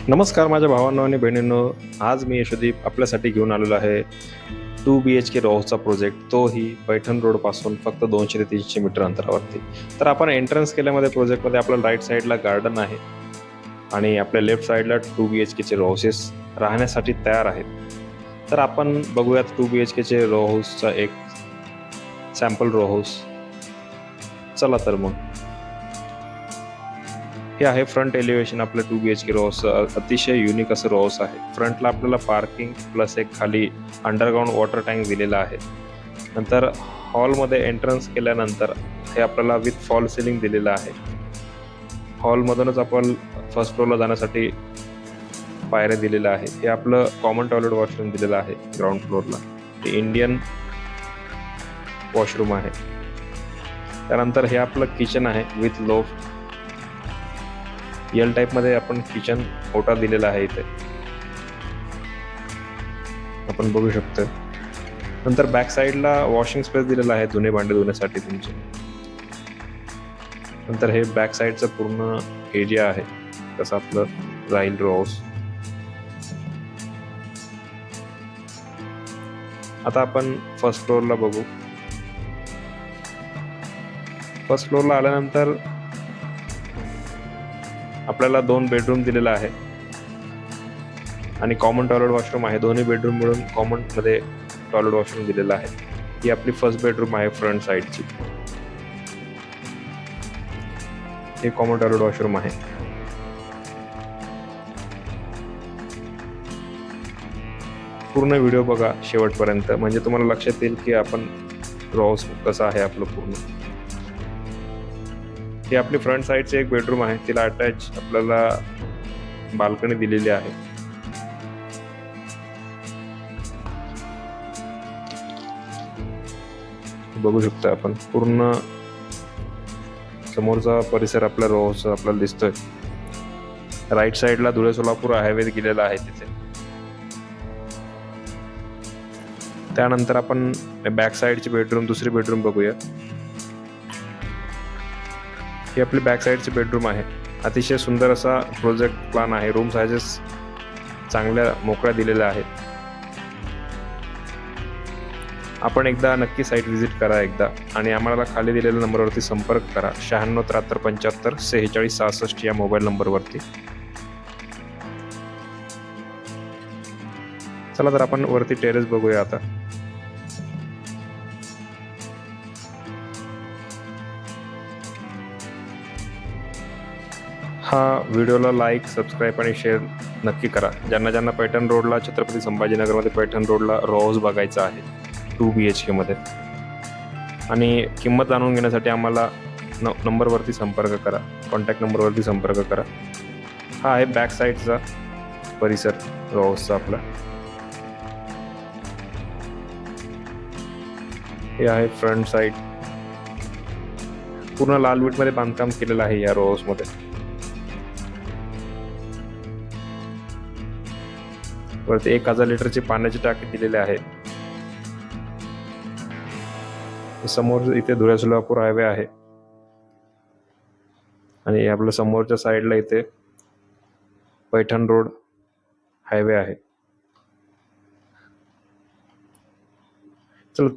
नमस्कार माझ्या भावांनो आणि बहिणींनो. आज मी यशोदीप आपल्यासाठी घेऊन आलेलो आहे 2 BHK रो हाऊसचा प्रोजेक्ट, तोही पैठण रोडपासून फक्त 200 ते 300 मीटर अंतरावरती. तर आपण एंट्रन्स केल्यामध्ये प्रोजेक्टमध्ये आपल्याला राईट साईडला गार्डन आहे आणि आपल्या लेफ्ट साईडला 2 BHKचे रो हाऊसेस राहण्यासाठी तयार आहेत. तर आपण बघूयात 2 BHKचे रो हाऊसचा एक सॅम्पल रो हाऊस. चला तर मग. हे आहे फ्रंट एलिव्हेशन आपलं 2 BHK रो हाऊस. अतिशय युनिक असं रो हाऊस आहे. फ्रंटला आपल्याला पार्किंग प्लस एक खाली अंडरग्राऊंड वॉटर टँक दिलेला आहे. नंतर हॉलमध्ये एंट्रन्स केल्यानंतर हे आपल्याला विथ फॉल सिलिंग दिलेलं आहे. हॉलमधूनच आपण फर्स्ट फ्लोअरला जाण्यासाठी पायऱ्या दिलेल्या आहे. हे आपलं कॉमन टॉयलेट वॉशरूम दिलेलं आहे ग्राउंड फ्लोअरला. हे इंडियन वॉशरूम आहे. त्यानंतर हे आपलं किचन आहे विथ लोफ्ट. एल टाईपमध्ये आपण किचन मोठा दिलेला आहे इथे, आपण बघू शकतो. नंतर बॅक साईडला वॉशिंग स्पेस दिलेला आहे धुणे भांडे धुण्यासाठी तुमचे. नंतर हे बॅक साईडचं पूर्ण एरिया आहे, कसं आपलं राहील रो हाऊस. आता आपण फर्स्ट फ्लोअरला बघू. फर्स्ट फ्लोअरला आल्यानंतर आपल्याला 2 बेडरूम दिलेला आहे आणि कॉमन टॉयलेट वॉशरूम आहे. दोन्ही बेडरूम मिळून कॉमन मध्ये टॉयलेट वॉशरूम दिलेला आहे. ही आपली फर्स्ट बेडरूम आहे फ्रंट साईडची. हे कॉमन टॉयलेट वॉशरूम आहे. पूर्ण व्हिडिओ बघा शेवटपर्यंत, म्हणजे तुम्हाला लक्षात येईल की आपण रो हाऊस कसं आहे आपलं पूर्ण. ही आपली फ्रंट साईडची एक बेडरूम आहे. तिला अटॅच आपल्याला बाल्कनी दिलेली आहे. बघू शकतो आपण पूर्ण समोरचा परिसर आपल्या रो हाऊस आपल्याला दिसतोय. राईट साईडला धुळे सोलापूर हायवे गेलेला आहे तिथे. त्यानंतर आपण बॅक साईडची बेडरूम, दुसरी बेडरूम बघूया. ही आपली बॅक साईडची बेडरूम आहे. अतिशय सुंदर असा प्रोजेक्ट प्लॅन आहे. रूम सायझेस चांगल्या मोकळ्या दिलेल्या आहेत. आपण एकदा नक्की साईट व्हिजिट करा एकदा आणि आम्हाला खाली दिलेल्या नंबरवरती संपर्क करा. 96 73 75 46 66 या मोबाईल नंबरवरती. चला तर आपण वरती टेरेस बघूया आता. हा व्हिडिओला लाईक, सबस्क्राईब आणि शेअर नक्की करा. ज्यांना पैठण रोडला, छत्रपती संभाजीनगरमध्ये पैठण रोडला रो हाऊस बघायचा आहे 2 BHK मध्ये, आणि किंमत जाणून घेण्यासाठी आम्हाला नंबरवरती संपर्क करा, कॉन्टॅक्ट नंबरवरती संपर्क करा. हा आहे बॅक साईडचा परिसर रो हाऊसचा आपला. हे आहे फ्रंट साईड. पूर्ण लाल विटमध्ये बांधकाम केलेलं आहे या रो हाऊसमध्ये. वरती 1000 लिटरची पाण्याची टाकी दिलेली आहे. समोर इथे धुळे सोलापूर हायवे आहे आणि आपल्या समोरच्या साईडला इथे पैठण रोड हायवे आहे. चल